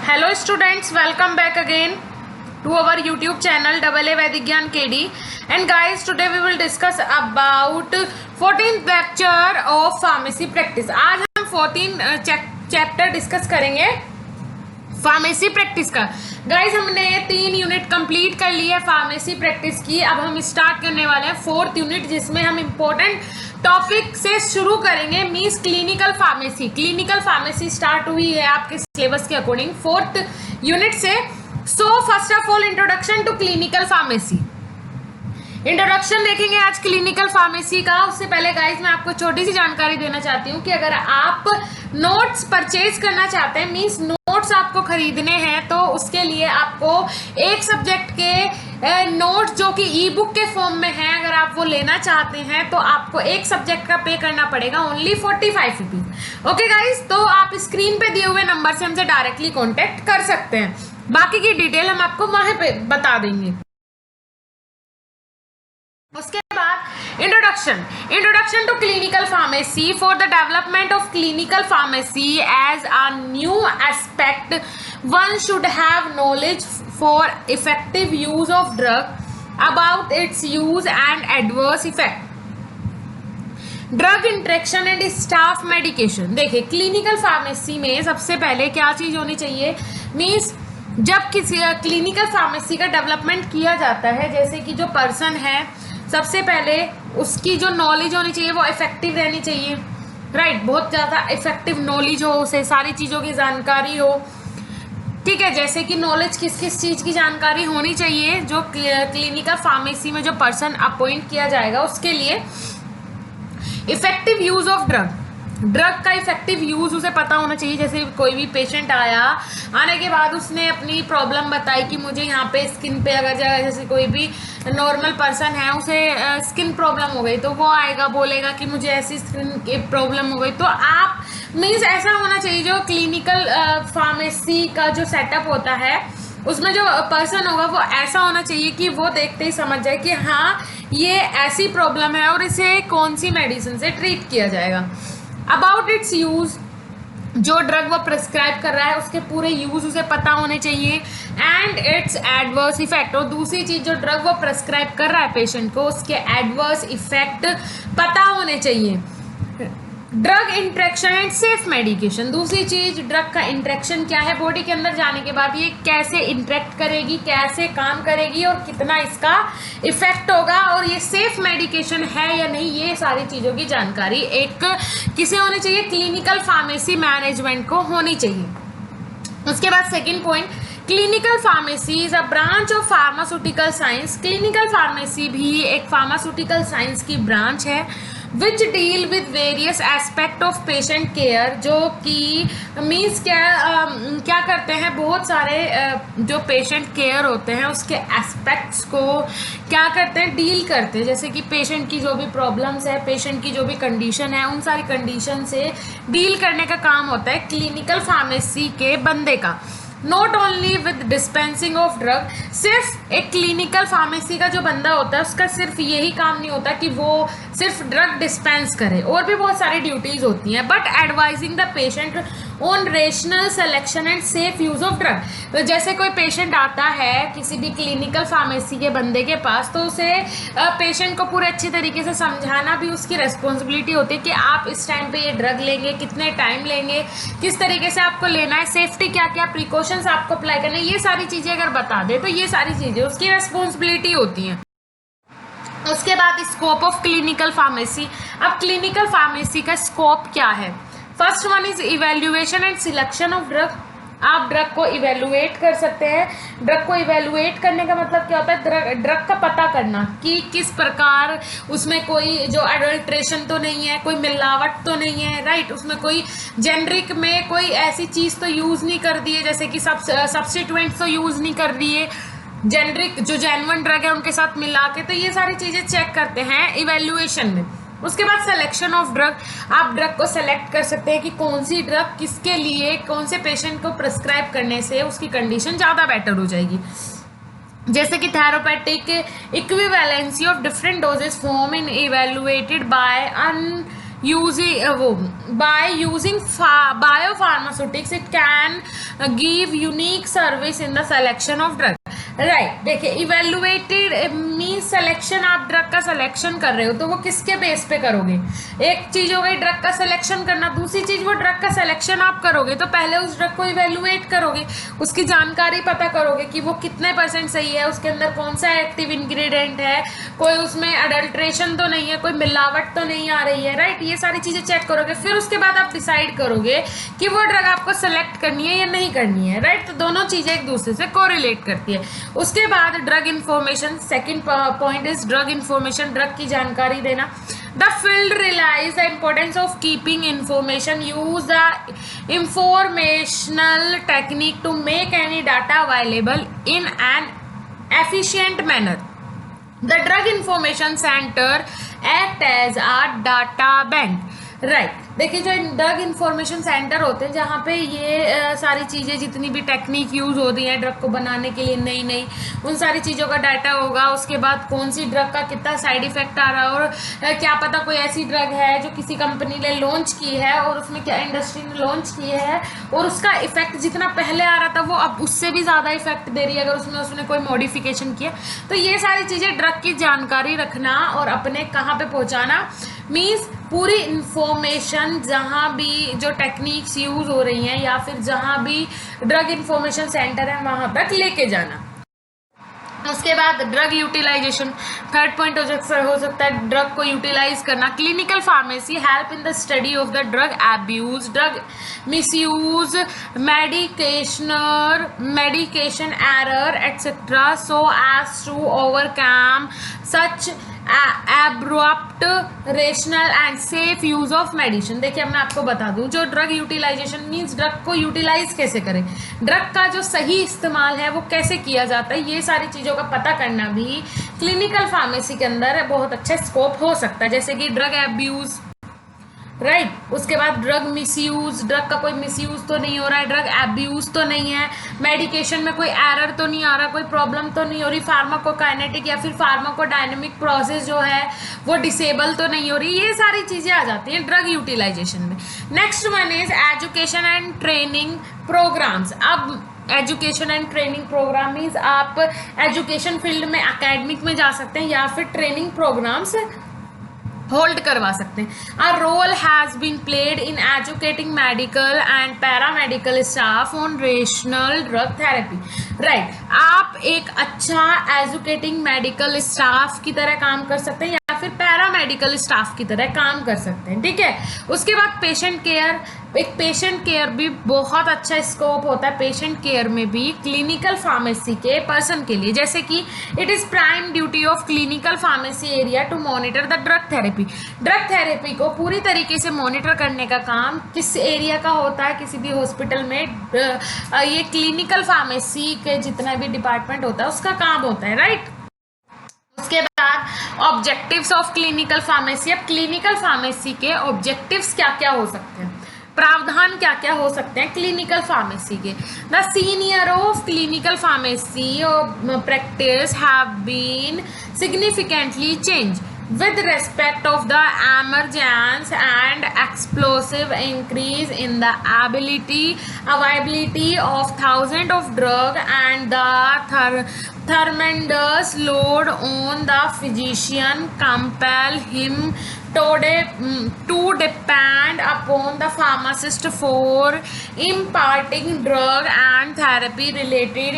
Hello students, welcome back again to our YouTube channel AA Vedic Gyan KD. And guys, today we will discuss about 14th lecture of pharmacy practice. आज हम 14 chapter discuss करेंगे pharmacy practice का. Guys हमने 3 unit complete कर ली है pharmacy practice की. अब हम स्टार्ट करने वाले हैं 4th यूनिट, जिसमें हम इम्पोर्टेंट टॉपिक से शुरू करेंगे. Means clinical pharmacy. Clinical pharmacy start हुई है आपके सिलेबस के अकॉर्डिंग 4th यूनिट से. So first of all introduction to clinical pharmacy. Introduction देखेंगे आज क्लिनिकल फार्मेसी का. उससे पहले गाइज मैं आपको छोटी सी जानकारी देना चाहती हूँ कि अगर आप नोट्स परचेज करना चाहते हैं, मींस नोट्स आपको खरीदने हैं, तो उसके लिए आपको एक सब्जेक्ट के नोट्स जो कि ई बुक के फॉर्म में है, अगर आप वो लेना चाहते हैं तो आपको एक सब्जेक्ट का पे करना पड़ेगा ओनली 45 रुपीज. ओके गाइज, तो आप स्क्रीन पे दिए हुए नंबर से हमसे डायरेक्टली कॉन्टेक्ट कर सकते हैं. बाकी की डिटेल हम आपको वहां पे बता देंगे. उसके बाद introduction to clinical pharmacy. For the development of clinical pharmacy as a new aspect, one should have knowledge for effective use of drug, about its use and adverse effect, drug interaction and staff medication. देखिए clinical pharmacy में सबसे पहले क्या चीज होनी चाहिए. Means जब किसी क्लिनिकल फार्मेसी का डेवलपमेंट किया जाता है, जैसे कि जो पर्सन है, सबसे पहले उसकी जो नॉलेज होनी चाहिए वो इफेक्टिव रहनी चाहिए. राइट, बहुत ज़्यादा इफेक्टिव नॉलेज हो, उसे सारी चीज़ों की जानकारी हो. ठीक है, जैसे कि नॉलेज किस किस चीज़ की जानकारी होनी चाहिए. जो क्लिनिकल फार्मेसी में जो पर्सन अपॉइंट किया जाएगा उसके लिए इफेक्टिव यूज ऑफ ड्रग का इफेक्टिव यूज उसे पता होना चाहिए. जैसे कोई भी पेशेंट आने के बाद उसने अपनी प्रॉब्लम बताई कि मुझे यहाँ पे स्किन पे, अगर जैसे कोई भी नॉर्मल पर्सन है उसे स्किन प्रॉब्लम हो गई, तो वो आएगा बोलेगा कि मुझे ऐसी स्किन की प्रॉब्लम हो गई. तो आप मीन्स ऐसा होना चाहिए जो क्लिनिकल फार्मेसी का जो सेटअप होता है उसमें जो पर्सन होगा वो ऐसा होना चाहिए कि वो देखते ही समझ जाए कि हाँ ये ऐसी प्रॉब्लम है और इसे कौन सी मेडिसिन से ट्रीट किया जाएगा. अबाउट इट्स यूज, जो ड्रग वो प्रिस्क्राइब कर रहा है उसके पूरे यूज उसे पता होने चाहिए. एंड इट्स एडवर्स इफेक्ट, और दूसरी चीज जो ड्रग वो प्रिस्क्राइब कर रहा है पेशेंट को उसके एडवर्स इफेक्ट पता होने चाहिए. Drug interaction and safe medication. दूसरी चीज ड्रग का इंट्रैक्शन क्या है, बॉडी के अंदर जाने के बाद ये कैसे इंट्रैक्ट करेगी, कैसे काम करेगी और कितना इसका इफेक्ट होगा, और ये सेफ मेडिकेशन है या नहीं, ये सारी चीज़ों की जानकारी एक किसे होनी चाहिए, क्लिनिकल फार्मेसी मैनेजमेंट को होनी चाहिए. उसके बाद second point, clinical pharmacy is a branch of pharmaceutical science. Clinical pharmacy भी एक फार्मास्यूटिकल साइंस की ब्रांच है which deal with various aspect of patient care. जो कि मीन्स क्या करते हैं, बहुत सारे जो पेशेंट केयर होते हैं उसके एस्पेक्ट्स को क्या करते हैं, डील करते हैं. जैसे कि पेशेंट की जो भी प्रॉब्लम्स है, पेशेंट की जो भी कंडीशन है, उन सारी कंडीशन से डील करने का काम होता है क्लिनिकल फार्मेसी के बंदे का. Not only with dispensing of drug. सिर्फ एक क्लिनिकल फार्मेसी का जो बंदा होता है उसका सिर्फ यही काम नहीं होता कि वो सिर्फ ड्रग डिस्पेंस करे, और भी बहुत सारी ड्यूटीज होती हैं. But advising the patient on rational selection and safe use of drug. तो जैसे कोई पेशेंट आता है किसी भी क्लिनिकल फार्मेसी के बंदे के पास, तो उसे पेशेंट को पूरे अच्छी तरीके से समझाना भी उसकी रिस्पॉन्सिबिलिटी होती है कि आप इस टाइम पे ये ड्रग लेंगे, कितने टाइम लेंगे, किस तरीके से आपको लेना है, सेफ्टी क्या क्या प्रिकॉशंस आपको अप्लाई करना है, ये सारी चीज़ें अगर बता दे तो ये सारी चीज़ें उसकी रिस्पॉन्सिबिलिटी होती हैं. उसके बाद स्कोप ऑफ क्लिनिकल फार्मेसी. अब क्लिनिकल फार्मेसी का स्कोप क्या है. First one is evaluation and selection of drug. आप ड्रग को इवेल्युएट कर सकते हैं. ड्रग को इवेल्युएट करने का मतलब क्या होता है, ड्रग का पता करना कि किस प्रकार उसमें कोई जो एडल्ट्रेशन तो नहीं है, कोई मिलावट तो नहीं है. राइट, उसमें कोई जेनरिक में कोई ऐसी चीज़ तो यूज़ नहीं कर दी है, जैसे कि सब्स्टिट्यूएंट्स तो यूज़ नहीं कर दिए, जेनरिक जो जेन्युइन ड्रग है उनके साथ मिला के. तो ये सारी चीज़ें चेक करते हैं इवेल्युएशन में. उसके बाद सिलेक्शन ऑफ ड्रग. आप ड्रग को सेलेक्ट कर सकते हैं कि कौन सी ड्रग किसके लिए, कौन से पेशेंट को प्रिस्क्राइब करने से उसकी कंडीशन ज़्यादा बेटर हो जाएगी. जैसे कि therapeutic equivalency of different doses form in evaluated by by using biopharmaceutics it can give unique service in the selection of drug. Right देखिए, इवेल्युएटेड मीन सिलेक्शन, आप ड्रग का सिलेक्शन कर रहे हो तो वो किसके बेस पे करोगे? एक चीज हो गई ड्रग का सिलेक्शन करना, दूसरी चीज वो ड्रग का सिलेक्शन आप करोगे तो पहले उस ड्रग को इवेल्युएट करोगे, उसकी जानकारी पता करोगे कि वो कितने % सही है, उसके अंदर कौन सा एक्टिव इंग्रेडिएंट है, कोई उसमें अडल्ट्रेशन तो नहीं है, कोई मिलावट तो नहीं आ रही है, राइट? ये सारी चीजें चेक करोगे, फिर उसके बाद आप डिसाइड करोगे कि वो ड्रग आपको सेलेक्ट करनी है या नहीं करनी है, राइट? तो दोनों चीजें एक दूसरे से कोरिलेट करती है। उसके बाद drug information, second point is drug information, drug की जानकारी देना। The field realize the importance of keeping information, use the informational technique to make any data available in an efficient manner. The drug information center act as a data bank. Right देखिए, जो drug information centre होते हैं जहाँ पे ये सारी चीज़ें, जितनी भी टेक्निक यूज़ होती हैं ड्रग को बनाने के लिए नई नई, उन सारी चीज़ों का डाटा होगा। उसके बाद कौन सी ड्रग का कितना साइड इफेक्ट आ रहा है, और क्या पता कोई ऐसी ड्रग है जो किसी कंपनी ने लॉन्च की है और उसमें क्या इंडस्ट्री ने लॉन्च की है और उसका इफेक्ट जितना पहले आ रहा था वो अब उससे भी ज़्यादा इफेक्ट दे रही है अगर उसने कोई मॉडिफिकेशन किया। तो ये सारी चीज़ें ड्रग की जानकारी रखना और अपने कहाँ पे पहुँचाना, मीन्स पूरी इंफॉर्मेशन जहाँ भी जो टेक्निक्स यूज़ हो रही हैं या फिर जहाँ भी ड्रग इंफॉर्मेशन सेंटर है वहाँ तक लेके जाना। उसके बाद ड्रग यूटिलाइजेशन, थर्ड पॉइंट हो सकता है ड्रग को यूटिलाइज करना। Clinical pharmacy help in the study of the drug abuse, drug misuse, medication error etcetera, so as to overcome such abrupt rational and safe use of medicine. देखिए, अब मैं आपको बता दूं, जो ड्रग यूटिलाइजेशन मीन्स ड्रग को utilize कैसे करें, ड्रग का जो सही इस्तेमाल है वो कैसे किया जाता है, ये सारी चीज़ों का पता करना भी क्लिनिकल फार्मेसी के अंदर बहुत अच्छा स्कोप हो सकता है। जैसे कि ड्रग एब्यूज, राइट उसके बाद ड्रग मिसयूज, ड्रग का कोई मिसयूज तो नहीं हो रहा है, ड्रग एब्यूज तो नहीं है, मेडिकेशन में कोई एरर तो नहीं आ रहा, कोई प्रॉब्लम तो नहीं हो रही, फार्माकोकाइनेटिक या फिर फार्माकोडायनेमिक प्रोसेस जो है वो डिसेबल तो नहीं हो रही, ये सारी चीज़ें आ जाती हैं ड्रग यूटिलाइजेशन में। Next one is education and training programmes. अब education and training programme means आप एजुकेशन फील्ड में अकेडमिक में जा सकते हैं या फिर ट्रेनिंग प्रोग्राम्स होल्ड करवा सकते हैं। A role has been played in educating medical and paramedical staff on rational drug therapy. Right, आप एक अच्छा एजुकेटिंग मेडिकल स्टाफ की तरह काम कर सकते हैं या फिर पैरामेडिकल स्टाफ की तरह काम कर सकते हैं, ठीक है। उसके बाद पेशेंट केयर, एक पेशेंट केयर भी बहुत अच्छा स्कोप होता है पेशेंट केयर में भी क्लिनिकल फार्मेसी के पर्सन के लिए। जैसे कि it is prime duty of clinical pharmacy area to monitor the drug therapy. Drug therapy को पूरी तरीके से मॉनिटर करने का काम किस एरिया का होता है किसी भी हॉस्पिटल में, ये क्लिनिकल फार्मेसी के जितना भी डिपार्टमेंट होता है उसका काम होता है, राइट। उसके बाद ऑब्जेक्टिव्स ऑफ क्लिनिकल फार्मेसी। अब क्लिनिकल फार्मेसी के ऑब्जेक्टिव्स क्या क्या हो सकते हैं, प्रावधान क्या क्या हो सकते हैं क्लिनिकल फार्मेसी के। The senior of clinical pharmacy practice have been significantly change with respect of the emergence and explosive increase in the availability of thousands of drugs and the tremendous load on the physician compel him to depend upon the pharmacist for imparting drug and therapy related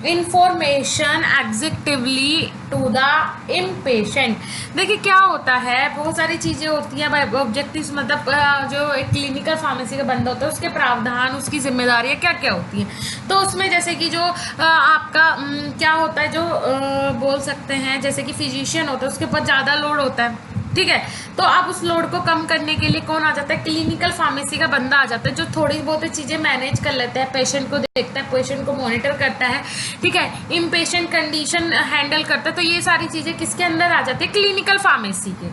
information executively to the impatient। देखिए क्या होता है, बहुत सारी चीज़ें होती हैं objectives, मतलब जो एक क्लिनिकल फार्मेसी का बंदा होता है उसके प्रावधान, उसकी जिम्मेदारियाँ क्या क्या होती हैं। तो उसमें जैसे कि जो आपका क्या होता है, जो बोल सकते हैं जैसे कि फिजिशियन होता है उसके ऊपर ज़्यादा लोड होता है, ठीक है। तो अब उस लोड को कम करने के लिए कौन आ जाता है, क्लिनिकल फार्मेसी का बंदा आ जाता है जो थोड़ी बहुत चीज़ें मैनेज कर लेता है, पेशेंट को देखता है, पेशेंट को मॉनिटर करता है, ठीक है, इम्पेशेंट कंडीशन हैंडल करता है। तो ये सारी चीज़ें किसके अंदर आ जाती है, क्लिनिकल फार्मेसी के।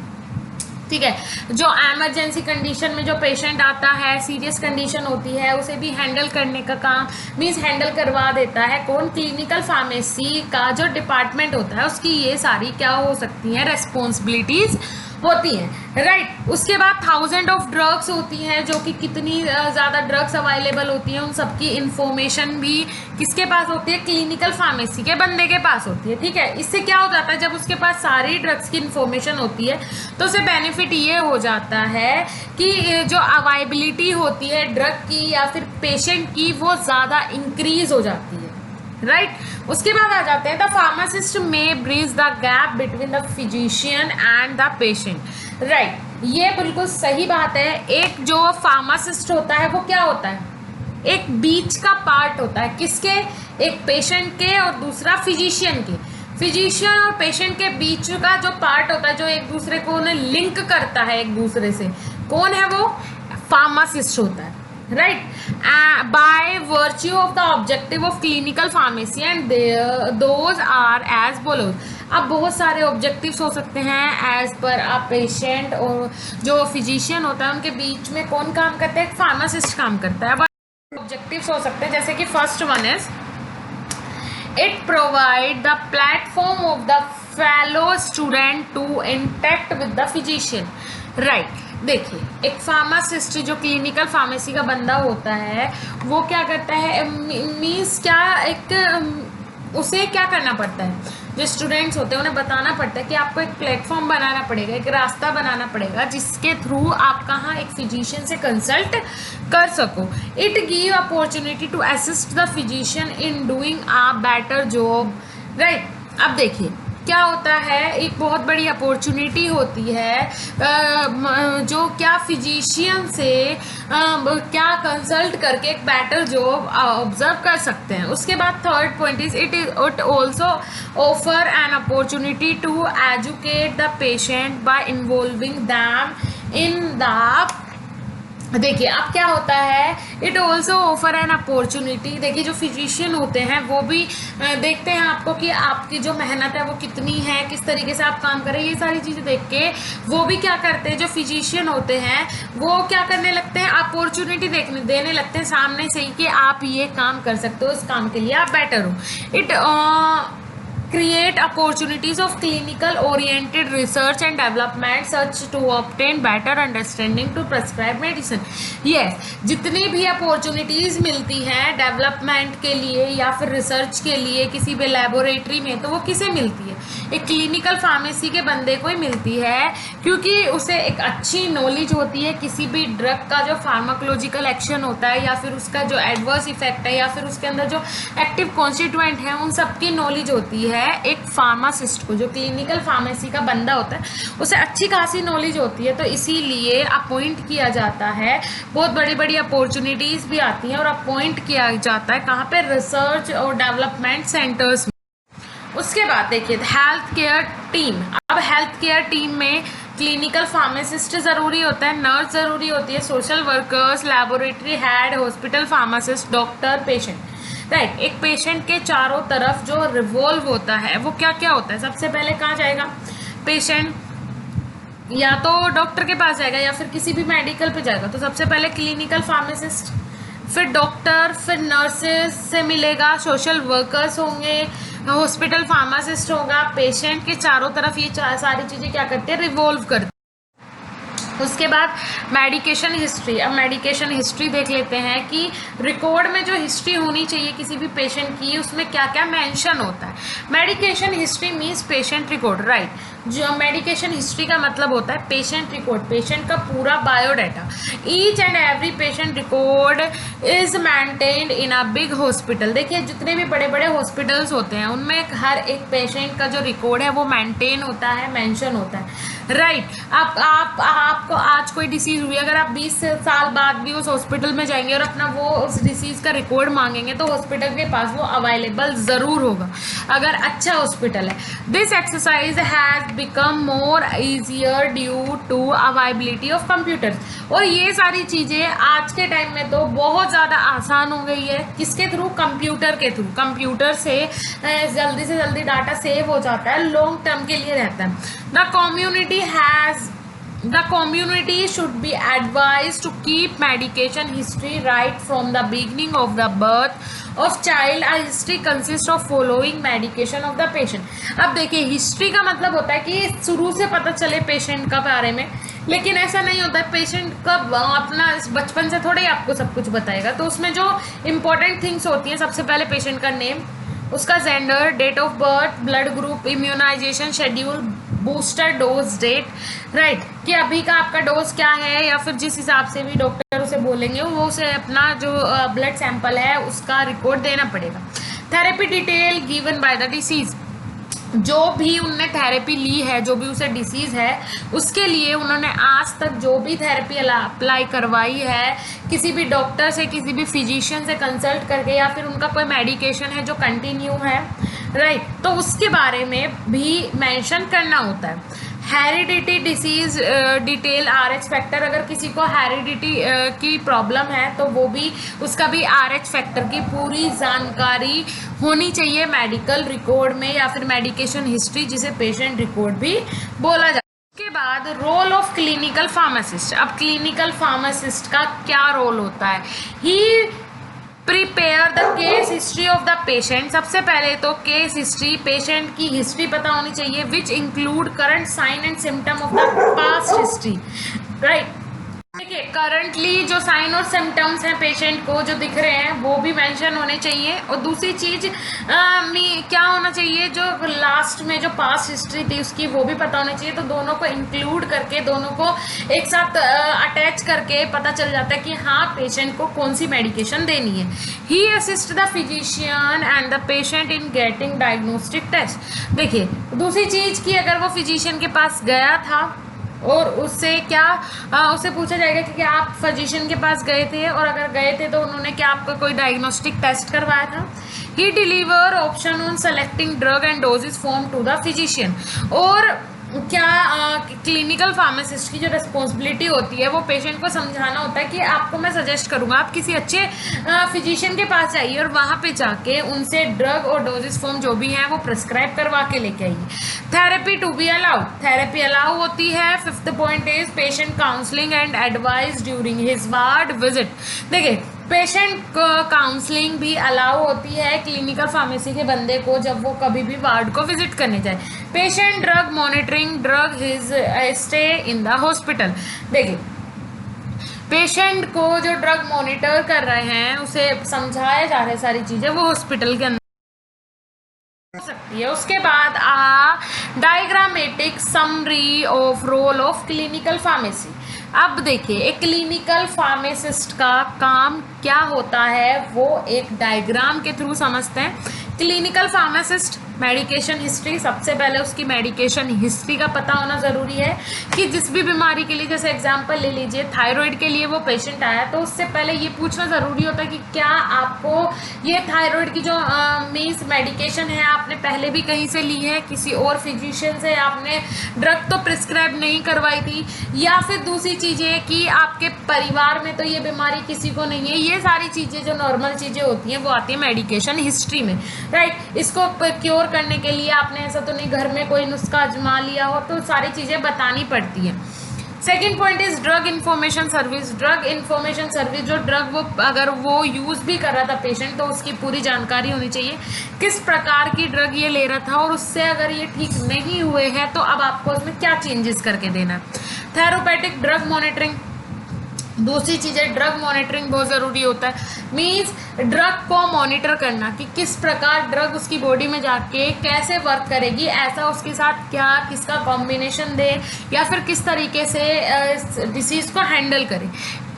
ठीक है। जो एमरजेंसी कंडीशन में जो पेशेंट आता है, सीरियस कंडीशन होती है, उसे भी हैंडल करने का काम मीन्स हैंडल करवा देता है कौन, क्लिनिकल फार्मेसी का जो डिपार्टमेंट होता है, उसकी ये सारी क्या हो सकती हैं, रेस्पॉन्सिबिलिटीज होती हैं, राइट। उसके बाद 1000 ऑफ ड्रग्स होती हैं, जो कि कितनी ज़्यादा ड्रग्स अवेलेबल होती हैं उन सबकी इंफॉर्मेशन भी किसके पास होती है, क्लिनिकल फार्मेसी के बंदे के पास होती है, ठीक है। इससे क्या हो जाता है, जब उसके पास सारी ड्रग्स की इंफॉर्मेशन होती है तो उसे बेनिफिट ये हो जाता है कि जो अवेलेबिलिटी होती है ड्रग की या फिर पेशेंट की, वो ज़्यादा इंक्रीज हो जाती है, राइट। उसके बाद आ जाते हैं द फार्मासिस्ट में bridge the gap between the physician and the patient, right. ये बिल्कुल सही बात है। एक जो फार्मासिस्ट होता है वो क्या होता है, एक बीच का पार्ट होता है, किसके, एक पेशेंट के और दूसरा फिजिशियन के। फिजिशियन और पेशेंट के बीच का जो पार्ट होता है, जो एक दूसरे को उन्हें लिंक करता है एक दूसरे से, कौन है वो, फार्मासिस्ट होता है, right. By virtue of the objective of clinical pharmacy and those are as follows. अब बहुत सारे ऑब्जेक्टिव्स हो सकते हैं एज पर आ पेशेंट और जो फिजिशियन होता है उनके बीच में कौन काम करता है, एक फार्मासिस्ट काम करता है। ऑब्जेक्टिव्स हो सकते हैं जैसे कि first one is it provide the platform of the fellow student to interact with the physician, right. देखिए, एक फार्मासिस्ट जो क्लिनिकल फार्मेसी का बंदा होता है वो क्या करता है, मीन्स क्या, एक उसे क्या करना पड़ता है, जो स्टूडेंट्स होते हैं उन्हें बताना पड़ता है कि आपको एक प्लेटफॉर्म बनाना पड़ेगा, एक रास्ता बनाना पड़ेगा जिसके थ्रू आप कहाँ एक फिजिशियन से कंसल्ट कर सको। It give opportunity to assist the physician in doing a better job, right. अब देखिए क्या होता है, एक बहुत बड़ी अपॉर्चुनिटी होती है जो क्या फिजिशियन से क्या कंसल्ट करके एक बेटर जॉब ऑब्जर्व कर सकते हैं। उसके बाद third point is it also offer an opportunity to educate the patient by involving them in the, देखिए अब क्या होता है, it also offer an opportunity. देखिए जो फिजिशियन होते हैं वो भी देखते हैं आपको कि आपकी जो मेहनत है वो कितनी है, किस तरीके से आप काम करें, ये सारी चीज़ें देख के वो भी क्या करते हैं, जो फिजिशियन होते हैं वो क्या करने लगते हैं, अपॉर्चुनिटी देने लगते हैं सामने से ही कि आप ये काम कर सकते हो, इस काम के लिए आप बेटर हो। It create opportunities of clinical oriented research and development such to obtain better understanding to prescribe medicine. Yes, जितनी भी अपॉर्चुनिटीज़ मिलती हैं डेवलपमेंट के लिए या फिर रिसर्च के लिए किसी भी लेबोरेटरी में, तो वो किसे मिलती है, एक क्लिनिकल फार्मेसी के बंदे को ही मिलती है, क्योंकि उसे एक अच्छी नॉलेज होती है किसी भी ड्रग का जो फार्माकोलॉजिकल एक्शन होता है या फिर उसका जो एडवर्स इफेक्ट है या फिर उसके अंदर जो एक्टिव कॉन्स्टिट्यूएंट है, उन सब की नॉलेज होती है एक फार्मासिस्ट को, जो क्लिनिकल फार्मेसी का बंदा होता है उसे अच्छी खासी नॉलेज होती है। तो इसीलिए अपॉइंट किया जाता है, बहुत बड़ी बड़ी अपॉर्चुनिटीज़ भी आती हैं और अपॉइंट किया जाता है कहाँ पे, रिसर्च और डेवलपमेंट सेंटर्स में। उसके बाद देखिए हेल्थ केयर टीम। अब हेल्थ केयर टीम में क्लिनिकल फार्मासिस्ट ज़रूरी होता है, नर्स ज़रूरी होती है, social workers, laboratory head, hospital pharmacist, doctor, patient, right. एक पेशेंट के चारों तरफ जो रिवॉल्व होता है वो क्या क्या होता है, सबसे पहले कहाँ जाएगा पेशेंट, या तो डॉक्टर के पास जाएगा या फिर किसी भी मेडिकल पे जाएगा, तो सबसे पहले क्लिनिकल फार्मासिस्ट, फिर डॉक्टर, फिर नर्सेस से मिलेगा, सोशल वर्कर्स होंगे, हॉस्पिटल फार्मासिस्ट होगा, पेशेंट के चारों तरफ ये सारी चीज़ें क्या करती है, रिवॉल्व करती है। उसके बाद मेडिकेशन हिस्ट्री। अब मेडिकेशन हिस्ट्री देख लेते हैं कि रिकॉर्ड में जो हिस्ट्री होनी चाहिए किसी भी पेशेंट की, उसमें क्या क्या मेंशन होता है। Medication history means patient record, right. जो मेडिकेशन हिस्ट्री का मतलब होता है पेशेंट रिकॉर्ड, पेशेंट का पूरा biodata. Each and every patient record is maintained in a big hospital. देखिए जितने भी बड़े बड़े हॉस्पिटल्स होते हैं उनमें हर एक पेशेंट का जो रिकॉर्ड है वो मेंटेन होता है, मेंशन होता है, राइट। आपको आज कोई डिसीज़ हुई, अगर आप 20 साल बाद भी उस हॉस्पिटल में जाएंगे और अपना वो उस डिसीज़ का रिकॉर्ड मांगेंगे तो हॉस्पिटल के पास वो अवेलेबल ज़रूर होगा अगर अच्छा हॉस्पिटल है। This exercise has become more easier due to availability of computers. और ये सारी चीज़ें आज के टाइम में तो बहुत ज़्यादा आसान हो गई है, किसके थ्रू, कंप्यूटर के थ्रू। कंप्यूटर से जल्दी डाटा सेव हो जाता है, लॉन्ग टर्म के लिए रहता है। The community has The community should be advised to keep medication history right from the beginning of the birth of child. A history consists of following medication of the patient. अब देखिए history का मतलब होता है कि शुरू से पता चले पेशेंट का बारे में, लेकिन ऐसा नहीं होता है। पेशेंट कब अपना बचपन से थोड़े ही आपको सब कुछ बताएगा, तो उसमें जो इम्पोर्टेंट थिंग्स होती हैं, सबसे पहले पेशेंट का नेम, उसका gender, date of birth, blood group, immunization schedule, booster dose date, right, कि अभी का आपका डोज क्या है, या फिर जिस हिसाब से भी डॉक्टर उसे बोलेंगे वो उसे अपना जो ब्लड सैंपल है उसका रिकॉर्ड देना पड़ेगा। Therapy detail given by the disease, जो भी उनने थेरेपी ली है, जो भी उसे डिसीज़ है, उसके लिए उन्होंने आज तक जो भी थेरेपी अप्लाई करवाई है, किसी भी डॉक्टर से, किसी भी फिजिशियन से कंसल्ट करके, या फिर उनका कोई मेडिकेशन है जो कंटिन्यू है, राइट, तो उसके बारे में भी मेंशन करना होता है। Heredity disease detail, RH factor, अगर किसी को हेरिडिटी की प्रॉब्लम है तो वो भी, उसका भी RH फैक्टर की पूरी जानकारी होनी चाहिए मेडिकल रिकॉर्ड में, या फिर मेडिकेशन हिस्ट्री जिसे पेशेंट रिकॉर्ड भी बोला जाता है। उसके बाद रोल ऑफ क्लिनिकल फार्मासिस्ट। अब क्लिनिकल फार्मासिस्ट का क्या रोल होता है? He prepare the case history of the patient. सबसे पहले तो केस हिस्ट्री, पेशेंट की हिस्ट्री पता होनी चाहिए, which include current sign and symptom of the past history, right. देखिए करंटली जो साइन और सिम्टम्स हैं पेशेंट को जो दिख रहे हैं वो भी मेंशन होने चाहिए, और दूसरी चीज क्या होना चाहिए, जो लास्ट में जो पास्ट हिस्ट्री थी उसकी वो भी पता होनी चाहिए। तो दोनों को इंक्लूड करके, दोनों को एक साथ अटैच करके पता चल जाता है कि हाँ पेशेंट को कौन सी मेडिकेशन देनी है। He assist the physician and the patient in getting diagnostic test. देखिए दूसरी चीज की, अगर वो फिजिशियन के पास गया था और उससे क्या उससे पूछा जाएगा कि क्या आप फिजिशियन के पास गए थे, और अगर गए थे तो उन्होंने क्या आपका कोई डायग्नोस्टिक टेस्ट करवाया था। He deliver option on selecting drug and doses form to the physician. और क्या क्लिनिकल फार्मासिस्ट की जो रिस्पॉन्सिबिलिटी होती है वो पेशेंट को समझाना होता है कि आपको मैं सजेस्ट करूंगा आप किसी अच्छे फिजिशियन के पास जाइए और वहाँ पे जाके उनसे ड्रग और डोजेस फॉर्म जो भी हैं वो प्रिस्क्राइब करवा के लेके आइए। Therapy to be allowed, therapy allow होती है। 5th point is patient counselling and advice during his ward visit. देखिए पेशेंट काउंसलिंग भी अलाउ होती है क्लिनिकल फार्मेसी के बंदे को जब वो कभी भी वार्ड को विजिट करने जाए। Patient drug monitoring, drug his stay in the hospital. देखिए पेशेंट को जो ड्रग मॉनिटर कर रहे हैं उसे समझाया जा रहा है सारी चीजें, वो हॉस्पिटल के अंदर हो सकती है। उसके बाद diagrammatic summary of role of clinical pharmacy. अब देखिए एक क्लिनिकल फार्मासिस्ट का काम क्या होता है वो एक डायग्राम के थ्रू समझते हैं। क्लिनिकल फार्मासिस्ट मेडिकेशन हिस्ट्री, सबसे पहले उसकी मेडिकेशन हिस्ट्री का पता होना ज़रूरी है कि जिस भी बीमारी के लिए, जैसे एग्जांपल ले लीजिए थायराइड के लिए वो पेशेंट आया तो उससे पहले ये पूछना ज़रूरी होता है कि क्या आपको ये थायराइड की जो मीन्स मेडिकेशन है आपने पहले भी कहीं से ली है, किसी और फिजिशियन से आपने ड्रग तो प्रिस्क्राइब नहीं करवाई थी, या फिर दूसरी चीज़ें कि आपके परिवार में तो ये बीमारी किसी को नहीं है। ये सारी चीज़ें जो नॉर्मल चीज़ें होती हैं वो आती है मेडिकेशन हिस्ट्री में, राइट। इसको क्योर करने के लिए आपने ऐसा तो नहीं घर में कोई नुस्खा आजमा लिया हो, तो सारी चीजें बतानी पड़ती हैं। Second point is drug information service. Drug information service, जो ड्रग वो अगर वो यूज भी कर रहा था पेशेंट तो उसकी पूरी जानकारी होनी चाहिए, किस प्रकार की ड्रग ये ले रहा था और उससे अगर ये ठीक नहीं हुए हैं तो अब आपको उसमें क्या चेंजेस करके देना। थेरोपेटिक ड्रग मॉनिटरिंग, दूसरी चीज़ है ड्रग मॉनिटरिंग बहुत ज़रूरी होता है। मीन्स ड्रग को मॉनिटर करना कि किस प्रकार ड्रग उसकी बॉडी में जाके कैसे वर्क करेगी, ऐसा उसके साथ क्या किसका कॉम्बिनेशन दे, या फिर किस तरीके से डिसीज़ को हैंडल करे।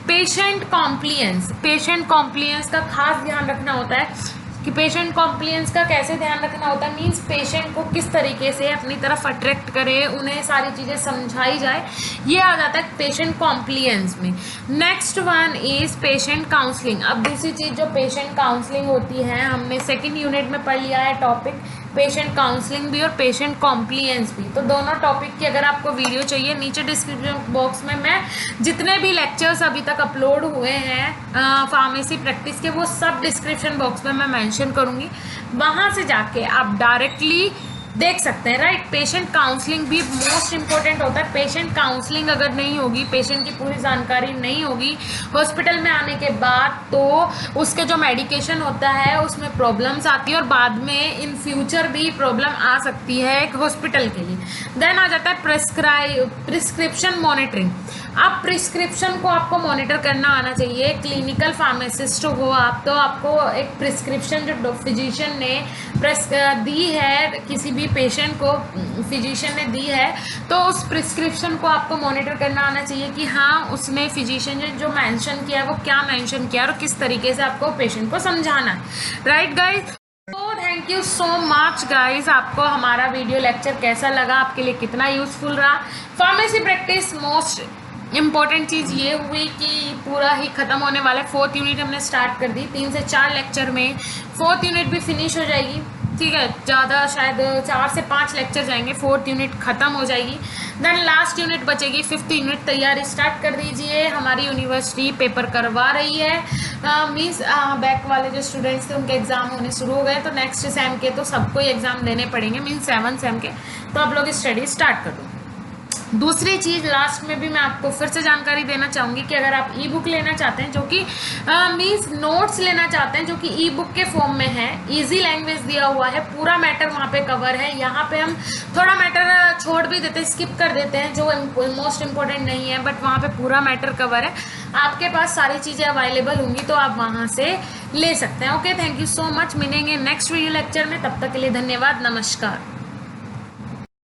पेशेंट कॉम्प्लियंस, पेशेंट कॉम्प्लियंस का खास ध्यान रखना होता है कि पेशेंट कॉम्प्लियंस का कैसे ध्यान रखना होता है। मीन्स पेशेंट को किस तरीके से अपनी तरफ अट्रैक्ट करे, उन्हें सारी चीज़ें समझाई जाए, ये आ जाता है पेशेंट कॉम्प्लियंस में। Next one is patient counselling. अब दूसरी चीज़ जो पेशेंट काउंसलिंग होती है, हमने सेकेंड यूनिट में पढ़ लिया है टॉपिक पेशेंट काउंसलिंग भी और पेशेंट कॉम्प्लियंस भी। तो दोनों टॉपिक की अगर आपको वीडियो चाहिए नीचे डिस्क्रिप्शन बॉक्स में मैं जितने भी लेक्चर्स अभी तक अपलोड हुए हैं फार्मेसी प्रैक्टिस के वो सब डिस्क्रिप्शन बॉक्स में मैं मेंशन करूँगी, वहाँ से जाके आप डायरेक्टली देख सकते हैं, राइट। पेशेंट काउंसलिंग भी मोस्ट इंपॉर्टेंट होता है। पेशेंट काउंसलिंग अगर नहीं होगी, पेशेंट की पूरी जानकारी नहीं होगी हॉस्पिटल में आने के बाद, तो उसके जो मेडिकेशन होता है उसमें प्रॉब्लम्स आती है और बाद में इन फ्यूचर भी प्रॉब्लम आ सकती है एक हॉस्पिटल के लिए। देन आ जाता है प्रिस्क्रिप्शन मॉनिटरिंग। अब प्रिस्क्रिप्शन को आपको मॉनिटर करना आना चाहिए। क्लिनिकल फार्मासिस्ट हो आप, तो आपको एक प्रिस्क्रिप्शन जो फिजिशियन ने दी है किसी भी पेशेंट को, फिजिशियन ने दी है, तो उस प्रिस्क्रिप्शन को आपको मॉनिटर करना आना चाहिए कि हाँ उसमें फिजिशियन ने जो मेंशन किया है वो क्या मेंशन किया है और किस तरीके से आपको पेशेंट को समझाना है, राइट गाइस। तो thank you so much guys. आपको हमारा वीडियो लेक्चर कैसा लगा, आपके लिए कितना यूजफुल रहा। फार्मेसी प्रैक्टिस मोस्ट इम्पॉर्टेंट चीज़ ये हुई कि पूरा ही ख़त्म होने वाला है। 4th यूनिट हमने स्टार्ट कर दी, 3 से 4 लेक्चर में 4th यूनिट भी फिनिश हो जाएगी, ठीक है। ज़्यादा शायद 4 से 5 लेक्चर जाएंगे, 4th यूनिट ख़त्म हो जाएगी। देन लास्ट यूनिट बचेगी 5th यूनिट। तैयारी स्टार्ट कर दीजिए, हमारी यूनिवर्सिटी पेपर करवा रही है। मीन्स बैक वाले जो स्टूडेंट्स थे उनके एग्ज़ाम होने शुरू हो गए, तो नेक्स्ट सेम के तो सबको ही एग्ज़ाम देने पड़ेंगे, मीन्स 7 सेम के, तो आप लोग स्टडी स्टार्ट कर दो। दूसरी चीज़ लास्ट में भी मैं आपको फिर से जानकारी देना चाहूँगी कि अगर आप ई बुक लेना चाहते हैं, जो कि मीन्स नोट्स लेना चाहते हैं जो कि ई बुक के फॉर्म में है, इजी लैंग्वेज दिया हुआ है, पूरा मैटर वहाँ पे कवर है। यहाँ पे हम थोड़ा मैटर छोड़ भी देते हैं, स्किप कर देते हैं जो मोस्ट इम्पोर्टेंट नहीं है, बट वहाँ पे पूरा मैटर कवर है। आपके पास सारी चीज़ें अवेलेबल होंगी तो आप वहाँ से ले सकते हैं। Okay, thank you so much. मिलेंगे नेक्स्ट वीडियो लेक्चर में, तब तक के लिए धन्यवाद, नमस्कार।